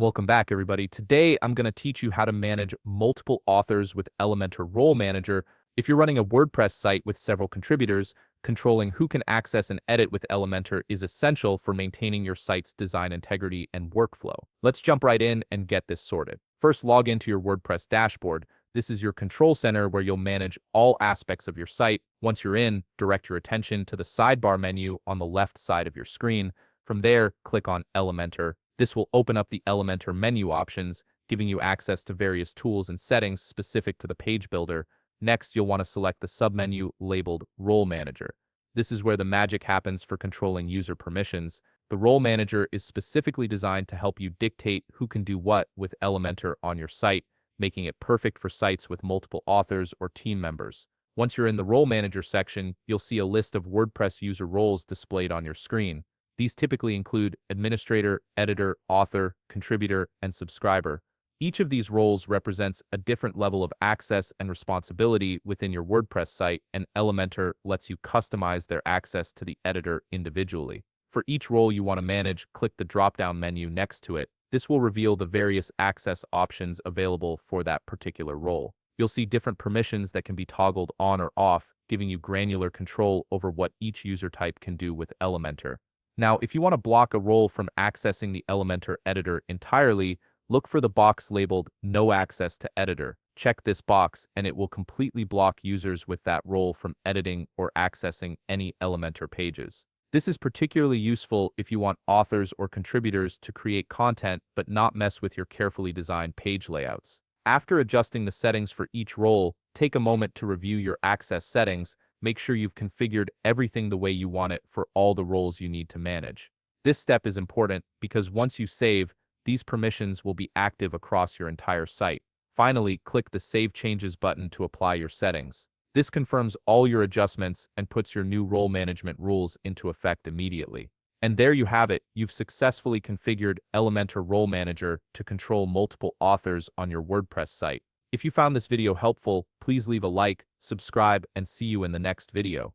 Welcome back, everybody. Today, I'm going to teach you how to manage multiple authors with Elementor Role Manager. If you're running a WordPress site with several contributors, controlling who can access and edit with Elementor is essential for maintaining your site's design integrity and workflow. Let's jump right in and get this sorted. First, log into your WordPress dashboard. This is your control center where you'll manage all aspects of your site. Once you're in, direct your attention to the sidebar menu on the left side of your screen. From there, click on Elementor. This will open up the Elementor menu options, giving you access to various tools and settings specific to the page builder. Next, you'll want to select the submenu labeled Role Manager. This is where the magic happens for controlling user permissions. The Role Manager is specifically designed to help you dictate who can do what with Elementor on your site, making it perfect for sites with multiple authors or team members. Once you're in the Role Manager section, you'll see a list of WordPress user roles displayed on your screen. These typically include administrator, editor, author, contributor, and subscriber. Each of these roles represents a different level of access and responsibility within your WordPress site, and Elementor lets you customize their access to the editor individually. For each role you want to manage, click the drop-down menu next to it. This will reveal the various access options available for that particular role. You'll see different permissions that can be toggled on or off, giving you granular control over what each user type can do with Elementor. Now, if you want to block a role from accessing the Elementor editor entirely, look for the box labeled No Access to Editor. Check this box and it will completely block users with that role from editing or accessing any Elementor pages. This is particularly useful if you want authors or contributors to create content but not mess with your carefully designed page layouts. After adjusting the settings for each role, take a moment to review your access settings. Make sure you've configured everything the way you want it for all the roles you need to manage. This step is important because once you save, these permissions will be active across your entire site. Finally, click the Save Changes button to apply your settings. This confirms all your adjustments and puts your new role management rules into effect immediately. And there you have it. You've successfully configured Elementor Role Manager to control multiple authors on your WordPress site. If you found this video helpful, please leave a like, subscribe, and see you in the next video.